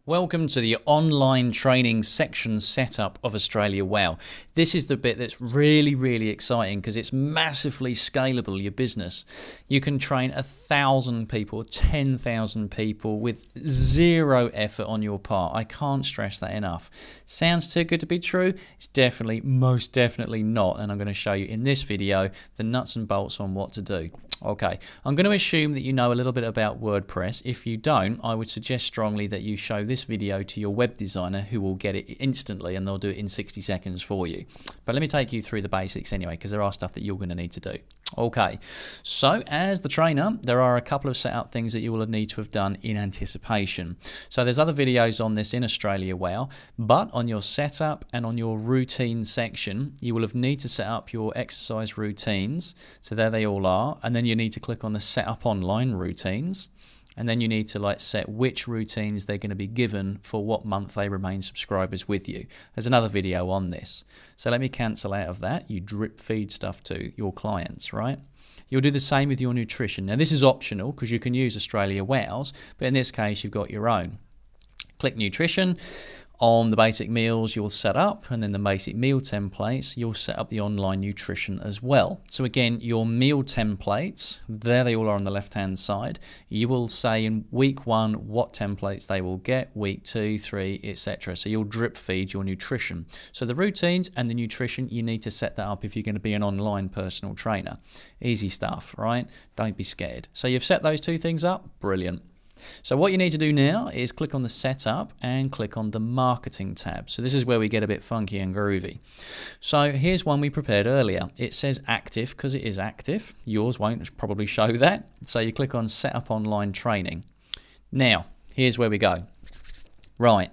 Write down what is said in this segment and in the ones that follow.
Welcome to the online training section setup of Australia Wow. This is the bit that's really exciting because it's massively scalable, your business. You can train 1,000 people, 10,000 people with zero effort on your part. I can't stress that enough. Sounds too good to be true? It's definitely, most definitely not. And I'm going to show you in this video the nuts and bolts on what to do. Okay, I'm going to assume that you know a little bit about WordPress. If you don't, I would suggest strongly that you show this video to your web designer who will get it instantly and they'll do it in 60 seconds for you. But let me take you through the basics anyway, because there are stuff that you're going to need to do. Okay, so as the trainer, there are a couple of setup things that you will need to have done in anticipation. So there's other videos on this in Australia Wow, but on your setup and on your routine section, you will have need to set up your exercise routines. So there they all are. And then you need to click on the set up online routines. And then you need to set which routines they're going to be given for what month they remain subscribers with you. There's another video on this. So let me cancel out of that. You drip feed stuff to your clients, right? You'll do the same with your nutrition. Now this is optional because you can use Australia Wow's, but in this case you've got your own. Click nutrition. On the basic meals you'll set up, and then the basic meal templates, you'll set up the online nutrition as well. So again, your meal templates, there they all are on the left hand side. You will say in week 1 what templates they will get, week 2, 3, etc. So you'll drip feed your nutrition. So the routines and the nutrition, you need to set that up if you're going to be an online personal trainer. Easy stuff, right? Don't be scared. So you've set those two things up, brilliant. So what you need to do now is click on the setup and click on the marketing tab. So this is where we get a bit funky and groovy. So here's one we prepared earlier. It says active because it is active. Yours won't probably show that. So you click on setup online training. Now, here's where we go. Right.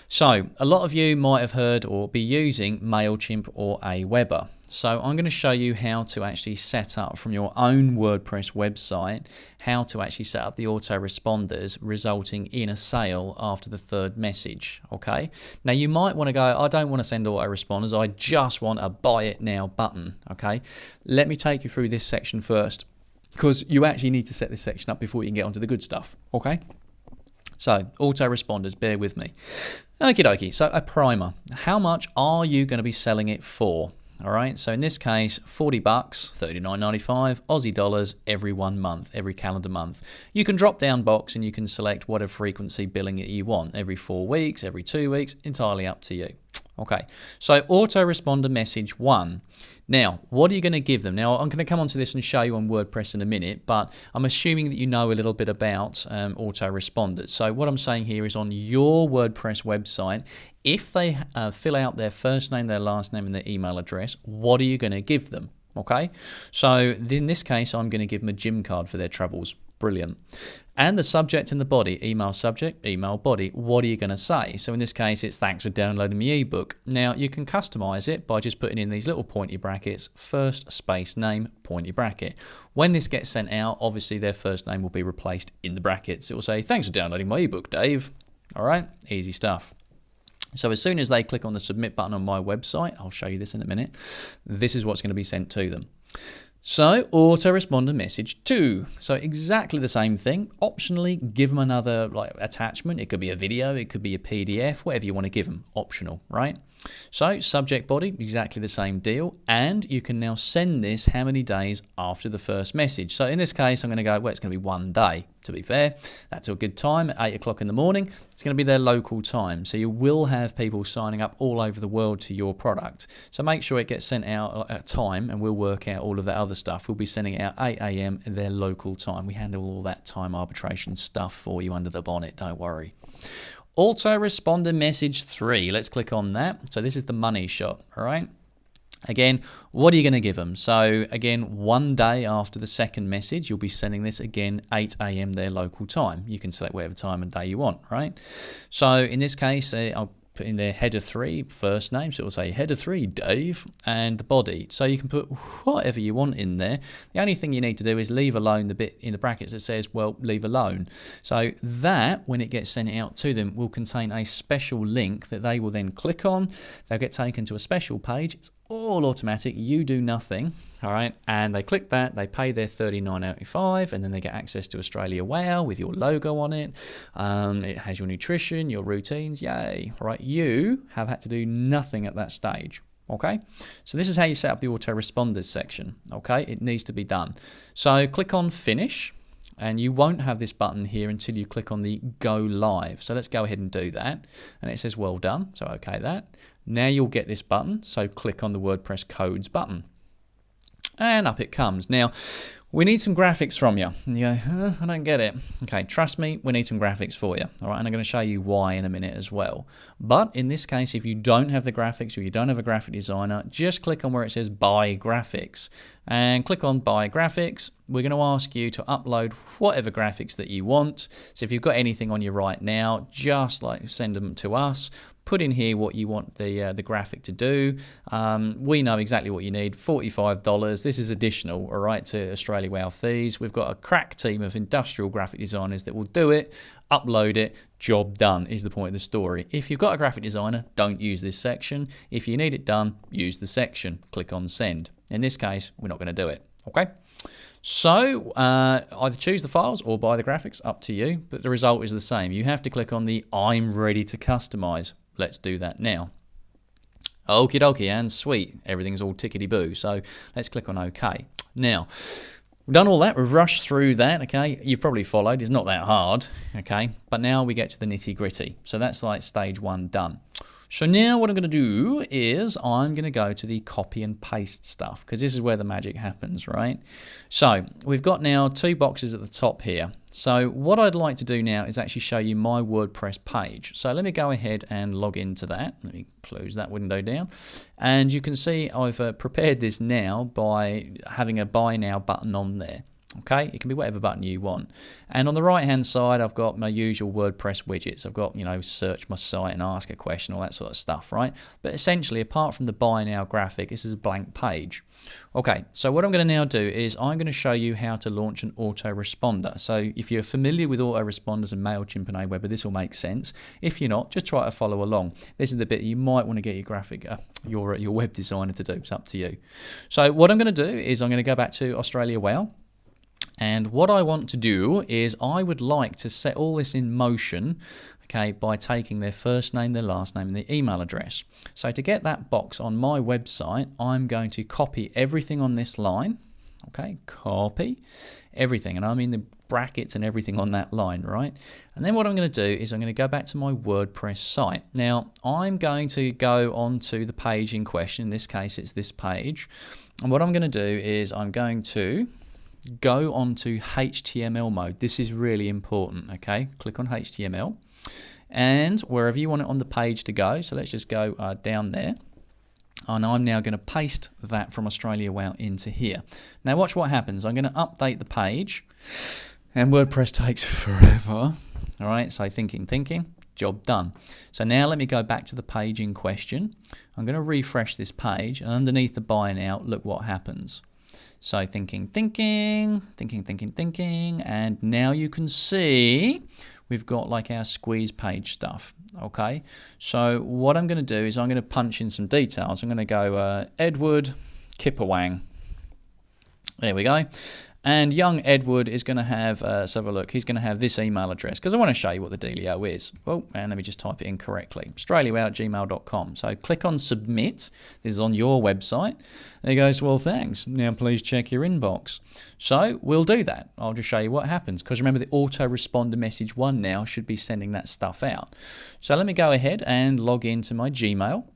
So a lot of you might have heard or be using MailChimp or Aweber. So I'm going to show you how to actually set up from your own WordPress website, how to actually set up the autoresponders resulting in a sale after the 3rd message. Okay. Now you might want to go, I don't want to send autoresponders. I just want a buy it now button. Okay. Let me take you through this section first because you actually need to set this section up before you can get onto the good stuff. Okay. So, autoresponders, bear with me. Okie dokie, so a primer. How much are you going to be selling it for? All right, so in this case, $40, $39.95 Aussie dollars every 1 month, every calendar month. You can drop down box and you can select whatever frequency billing that you want, every 4 weeks, every 2 weeks, entirely up to you. Okay, so autoresponder message 1. Now, what are you going to give them? Now, I'm going to come onto this and show you on WordPress in a minute, but I'm assuming that you know a little bit about autoresponders. So what I'm saying here is on your WordPress website, if they fill out their first name, their last name, and their email address, what are you going to give them? Okay, so in this case, I'm going to give them a gym card for their troubles. Brilliant. And the subject and the body, email subject, email body, what are you going to say? So in this case, it's thanks for downloading my ebook. Now you can customize it by just putting in these little pointy brackets, first space name, pointy bracket. When this gets sent out, obviously their first name will be replaced in the brackets. It will say, thanks for downloading my ebook, Dave. All right, easy stuff. So as soon as they click on the submit button on my website, I'll show you this in a minute, this is what's going to be sent to them. So, autoresponder message 2. So exactly the same thing. Optionally, give them another attachment. It could be a video, it could be a PDF, whatever you want to give them. Optional, right? So, subject body, exactly the same deal. And you can now send this how many days after the first message. So in this case, I'm going to go, well, it's going to be 1 day. To be fair, that's a good time at 8 o'clock in the morning. It's going to be their local time. So you will have people signing up all over the world to your product. So make sure it gets sent out at time and we'll work out all of that other stuff. We'll be sending it out 8 a.m. their local time. We handle all that time arbitration stuff for you under the bonnet, don't worry. Autoresponder message 3. Let's click on that. So this is the money shot, all right? Again, what are you going to give them? So again, 1 day after the second message, you'll be sending this again 8 a.m. their local time. You can select whatever time and day you want, right? So in this case, I'll put in their header 3, first name, so it'll say header 3, Dave, and the body. So you can put whatever you want in there. The only thing you need to do is leave alone the bit in the brackets that says, well, leave alone. So that, when it gets sent out to them, will contain a special link that they will then click on. They'll get taken to a special page. It's all automatic. You do nothing. All right, and they click that, they pay their $39.85, and then they get access to Australia Wow with your logo on it. It has your nutrition, your routines, yay. All right, you have had to do nothing at that stage. Okay, so this is how you set up the autoresponders section. Okay, it needs to be done. So click on Finish, and you won't have this button here until you click on the Go Live. So let's go ahead and do that. And it says well done, so okay that. Now you'll get this button, so click on the WordPress codes button. And up it comes. Now, we need some graphics from you. And you go, I don't get it. Okay, trust me, we need some graphics for you. All right, and I'm going to show you why in a minute as well. But in this case, if you don't have the graphics or you don't have a graphic designer, just click on where it says Buy Graphics. And click on Buy Graphics. We're going to ask you to upload whatever graphics that you want. So if you've got anything on you right now, just like send them to us. Put in here what you want the graphic to do. We know exactly what you need, $45. This is additional, all right, to Australia Wow fees. We've got a crack team of industrial graphic designers that will do it, upload it, job done is the point of the story. If you've got a graphic designer, don't use this section. If you need it done, use the section. Click on Send. In this case, we're not going to do it, okay? So either choose the files or buy the graphics, up to you, but the result is the same. You have to click on the I'm ready to customize. Let's do that now. Okie dokie, and sweet. Everything's all tickety-boo. So let's click on OK. Now, we've done all that. We've rushed through that, okay? You've probably followed. It's not that hard, okay? But now we get to the nitty-gritty. So that's like stage 1 done. So now what I'm going to do is I'm going to go to the copy and paste stuff, because this is where the magic happens, right? So we've got now 2 boxes at the top here. So what I'd like to do now is actually show you my WordPress page. So let me go ahead and log into that. Let me close that window down. And you can see I've prepared this now by having a Buy Now button on there. Okay, it can be whatever button you want. And on the right hand side, I've got my usual WordPress widgets. I've got, search my site and ask a question, all that sort of stuff, right? But essentially, apart from the Buy Now graphic, this is a blank page. Okay, so what I'm going to now do is I'm going to show you how to launch an autoresponder. So if you're familiar with autoresponders and MailChimp and Aweber, this will make sense. If you're not, just try to follow along. This is the bit you might want to get your graphic, your web designer to do. It's up to you. So what I'm going to do is I'm going to go back to Australia Wow. And what I want to do is I would like to set all this in motion, okay, by taking their first name, their last name, and their email address. So to get that box on my website, I'm going to copy everything on this line, okay, copy everything, and I mean the brackets and everything on that line, right? And then what I'm going to do is I'm going to go back to my WordPress site. Now, I'm going to go onto the page in question. In this case, it's this page. And what I'm going to do is I'm going to go onto HTML mode. This is really important, okay? Click on HTML, and wherever you want it on the page to go, so let's just go down there, and I'm now going to paste that from Australia Wow into here. Now watch what happens. I'm going to update the page, and WordPress takes forever. All right, so thinking, job done. So now let me go back to the page in question. I'm going to refresh this page, and underneath the Buy Now, look what happens. So thinking, and now you can see we've got like our squeeze page stuff, okay? So what I'm going to do is I'm going to punch in some details. I'm going to go Edward Kipawang. There we go. And young Edward is going to have, let's have a look, he's going to have this email address, because I want to show you what the dealio is. Oh, and let me just type it in correctly. australiawow@gmail.com. So click on Submit. This is on your website. There he goes, well, thanks. Now please check your inbox. So we'll do that. I'll just show you what happens, because remember the autoresponder message 1 now should be sending that stuff out. So let me go ahead and log into my Gmail.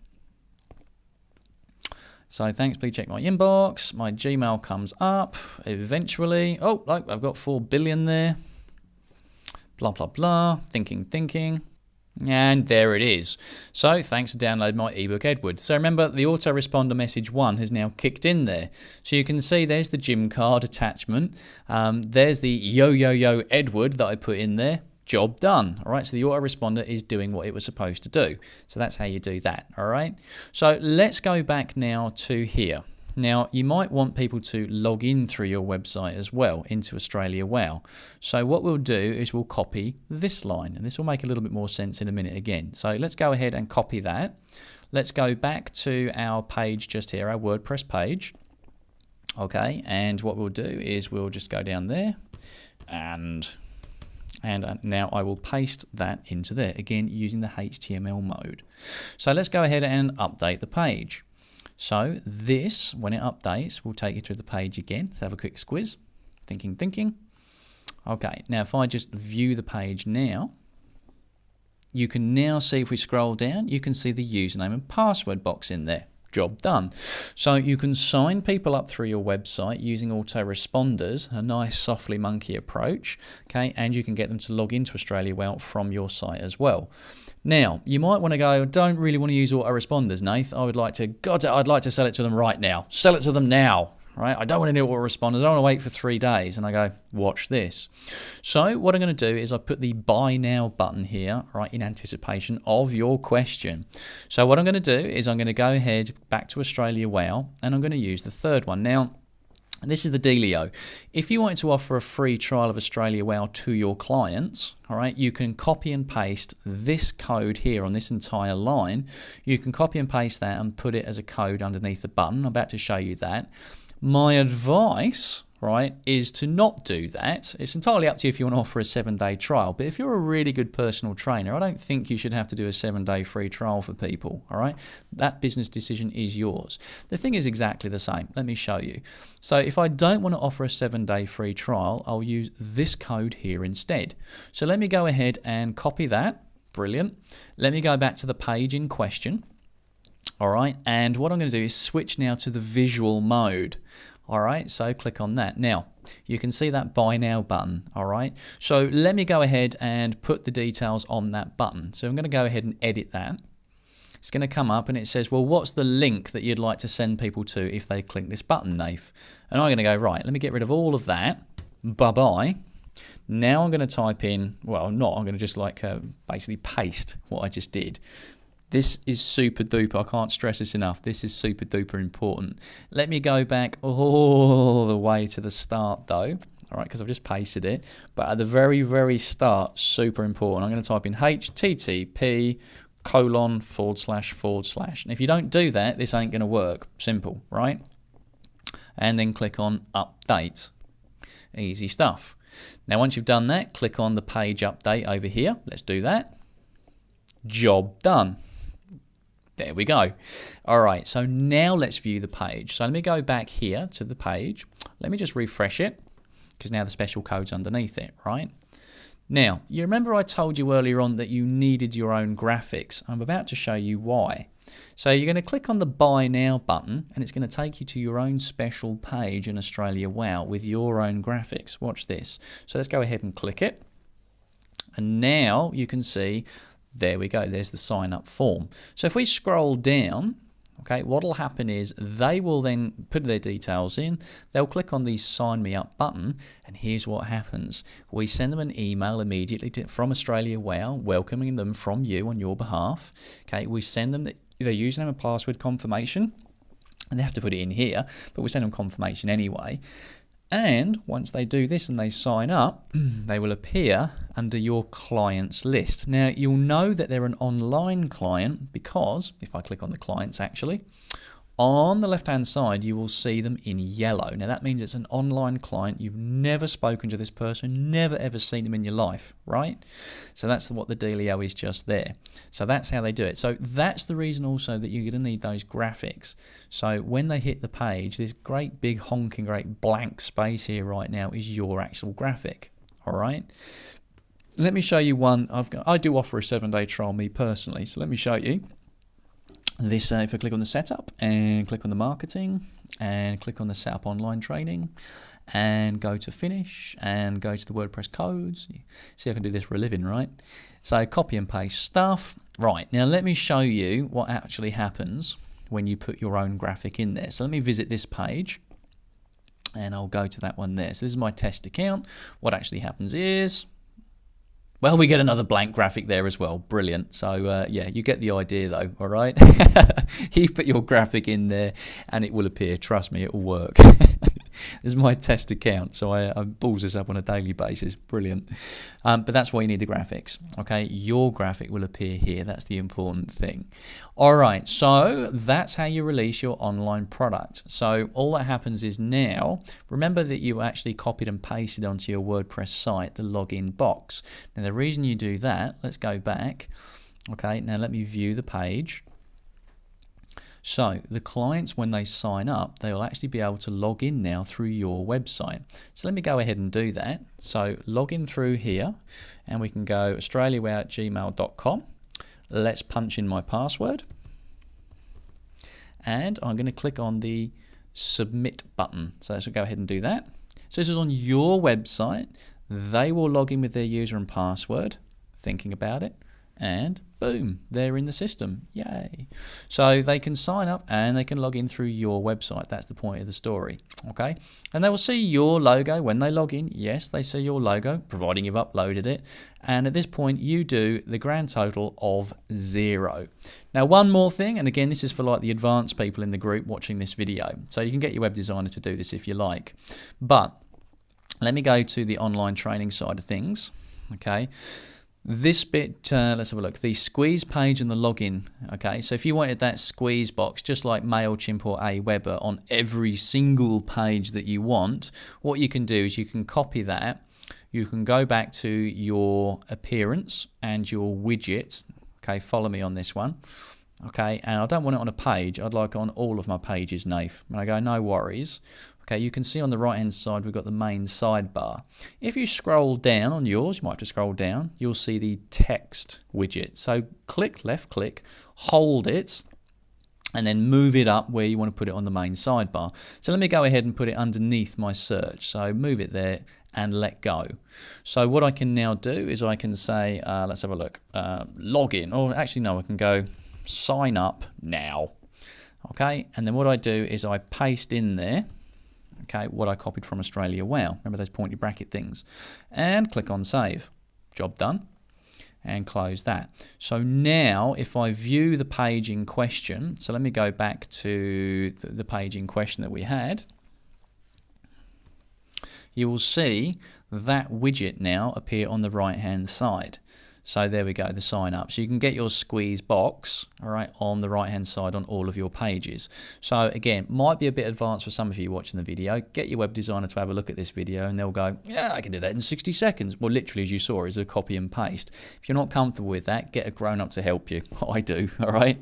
So thanks, please check my inbox. My Gmail comes up eventually. Oh, look, I've got 4 billion there. Blah, blah, blah. Thinking. And there it is. So thanks for downloading my ebook, Edward. So remember, the autoresponder message 1 has now kicked in there. So you can see there's the gym card attachment. There's the yo Edward that I put in there. Job done. All right, so the autoresponder is doing what it was supposed to do. So that's how you do that. All right, so let's go back now to here. Now, you might want people to log in through your website as well into Australia Wow. So what we'll do is we'll copy this line, and this will make a little bit more sense in a minute again. So let's go ahead and copy that. Let's go back to our page just here, our WordPress page. Okay, and what we'll do is we'll just go down there, and now I will paste that into there, again using the HTML mode. So let's go ahead and update the page. So this, when it updates, will take you to the page again. Let's have a quick squiz. Thinking. Okay, now if I just view the page now, you can now see, if we scroll down, you can see the username and password box in there. Job done. So you can sign people up through your website using autoresponders, a nice softly monkey approach, okay, and you can get them to log into Australia Wow from your site as well. Now, you might want to go, don't really want to use autoresponders, Nath. I'd like to sell it to them right now. Sell it to them now. Right? I don't want any autoresponders. I don't want to wait for 3 days. And I go, watch this. So what I'm going to do is I put the buy now button here, right, in anticipation of your question. So what I'm going to do is I'm going to go ahead back to Australia Wow, and I'm going to use the third one. Now, this is the dealio. If you wanted to offer a free trial of Australia Wow to your clients, all right, you can copy and paste this code here on this entire line. You can copy and paste that and put it as a code underneath the button. I'm about to show you that. My advice, right, is to not do that. It's entirely up to you if you want to offer a 7-day trial. But if you're a really good personal trainer, I don't think you should have to do a 7-day free trial for people, all right? That business decision is yours. The thing is exactly the same. Let me show you. So if I don't want to offer a 7-day free trial, I'll use this code here instead. So let me go ahead and copy that. Brilliant. Let me go back to the page in question. All right, and what I'm going to do is switch now to the visual mode. All right, so click on that. Now, you can see that buy now button. All right, so let me go ahead and put the details on that button. So I'm going to go ahead and edit that. It's going to come up and it says, well, what's the link that you'd like to send people to if they click this button, Nath? And I'm going to go, right, let me get rid of all of that. Bye-bye. Now I'm going to type in, well, not, I'm going to just basically paste what I just did. This is super duper. I can't stress this enough. This is super duper important. Let me go back all the way to the start though. All right, because I've just pasted it. But at the very, very start, super important. I'm going to type in http://. And if you don't do that, this ain't going to work. Simple, right? And then click on update. Easy stuff. Now, once you've done that, click on the page update over here. Let's do that. Job done. There we go. All right, so now let's view the page. So let me go back here to the page. Let me just refresh it, because now the special code's underneath it, right? Now, you remember I told you earlier on that you needed your own graphics. I'm about to show you why. So you're going to click on the Buy Now button, and it's going to take you to your own special page in Australia Wow with your own graphics. Watch this. So let's go ahead and click it. And now you can see, there we go, there's the sign up form. So if we scroll down, okay, what'll happen is they will then put their details in, they'll click on the sign me up button, and here's what happens. We send them an email immediately from Australia Wow, welcoming them from you on your behalf. Okay, we send them their username and password confirmation, and they have to put it in here, but we send them confirmation anyway. And once they do this and they sign up, they will appear under your clients list. Now, you'll know that they're an online client because, if I click on the clients actually, on the left-hand side, you will see them in yellow. Now, that means it's an online client. You've never spoken to this person, never ever seen them in your life, right? So that's what the dealio is just there. So that's how they do it. So that's the reason also that you're going to need those graphics. So when they hit the page, this great big honking great blank space here right now is your actual graphic, all right? Let me show you one. I do offer a 7-day trial, me personally, so let me show you. This, if I click on the setup and click on the marketing and click on the setup online training and go to finish and go to the WordPress codes. See, I can do this for a living, right? So copy and paste stuff. Right, now let me show you what actually happens when you put your own graphic in there. So let me visit this page and I'll go to that one there. So this is my test account. What actually happens is, Well, we get another blank graphic there as well. Brilliant. So, yeah, you get the idea though, all right? You put your graphic in there and it will appear. Trust me, it will work. This is my test account, so I balls this up on a daily basis. Brilliant. But that's why you need the graphics, okay? Your graphic will appear here. That's the important thing. All right, so that's how you release your online product. So all that happens is now, remember that you actually copied and pasted onto your WordPress site the login box. Now, the reason you do that, let's go back. Okay, now let me view the page. So the clients, when they sign up, they will actually be able to log in now through your website. So let me go ahead and do that. So log in through here, and we can go australiawow@gmail.com. Let's punch in my password. And I'm going to click on the submit button. So let's go ahead and do that. So this is on your website. They will log in with their user and password, thinking about it, and boom, they're in the system. Yay. So they can sign up and they can log in through your website. That's the point of the story. Okay. And they will see your logo when they log in. Yes, they see your logo, providing you've uploaded it. And at this point, you do the grand total of 0. Now, one more thing, and again, this is for like the advanced people in the group watching this video. So you can get your web designer to do this if you like. But let me go to the online training side of things. Okay. This bit, let's have a look, the squeeze page and the login. Okay, so if you wanted that squeeze box, just like MailChimp or Aweber, on every single page that you want, what you can do is you can copy that. You can go back to your appearance and your widgets. Okay, follow me on this one. Okay, and I don't want it on a page. I'd like it on all of my pages, Nath. And I go, no worries. Okay, you can see on the right-hand side, we've got the main sidebar. If you scroll down on yours, you might have to scroll down, you'll see the text widget. So click, left click, hold it, and then move it up where you want to put it on the main sidebar. So let me go ahead and put it underneath my search. So move it there and let go. So what I can now do is I can say, let's have a look, login, or actually no, I can go sign up now. Okay, and then what I do is I paste in there, okay, what I copied from Australia Wow. Remember those pointy bracket things? And click on save. Job done. And close that. So now if I view the page in question, so let me go back to the page in question that we had, you will see that widget now appear on the right hand side. So there we go, the sign up. So you can get your squeeze box, all right, on the right hand side on all of your pages. So again, might be a bit advanced for some of you watching the video. Get your web designer to have a look at this video and they'll go, yeah, I can do that in 60 seconds. Well, literally, as you saw, is a copy and paste. If you're not comfortable with that, get a grown up to help you. I do, all right?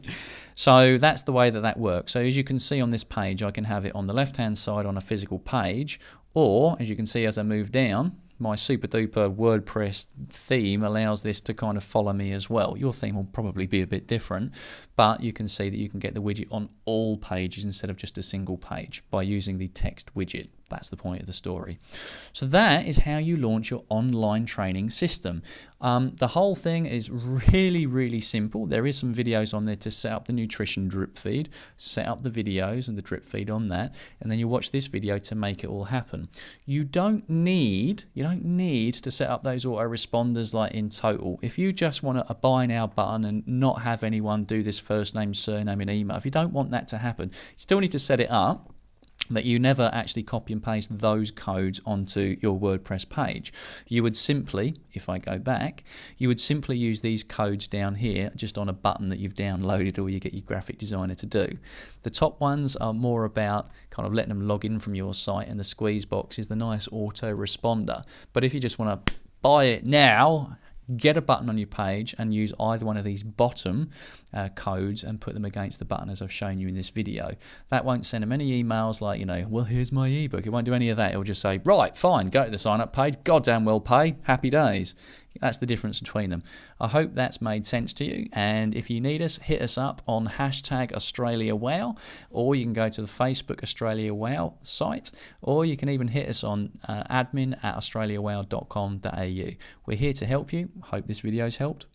So that's the way that that works. So as you can see on this page, I can have it on the left hand side on a physical page, or as you can see as I move down, my super duper WordPress theme allows this to kind of follow me as well. Your theme will probably be a bit different, but you can see that you can get the widget on all pages instead of just a single page by using the text widget. That's the point of the story. So that is how you launch your online training system. The whole thing is really, really simple. There is some videos on there to set up the nutrition drip feed, set up the videos and the drip feed on that, and then you watch this video to make it all happen. You don't need to set up those autoresponders like in Total. If you just want a buy now button and not have anyone do this first name, surname and email, if you don't want that to happen, you still need to set it up. But you never actually copy and paste those codes onto your WordPress page. You would simply, if I go back, you would simply use these codes down here just on a button that you've downloaded or you get your graphic designer to do. The top ones are more about kind of letting them log in from your site, and the squeeze box is the nice autoresponder. But if you just want to buy it now, get a button on your page and use either one of these bottom codes and put them against the button as I've shown you in this video. That won't send them any emails like, well, here's my ebook. It won't do any of that. It'll just say, right, fine, go to the sign up page, goddamn well pay, happy days. That's the difference between them. I hope that's made sense to you, and if you need us, hit us up on #AustraliaWow, or you can go to the Facebook Australia Wow site, or you can even hit us on admin@australiawow.com.au. We're here to help you. Hope this video's helped.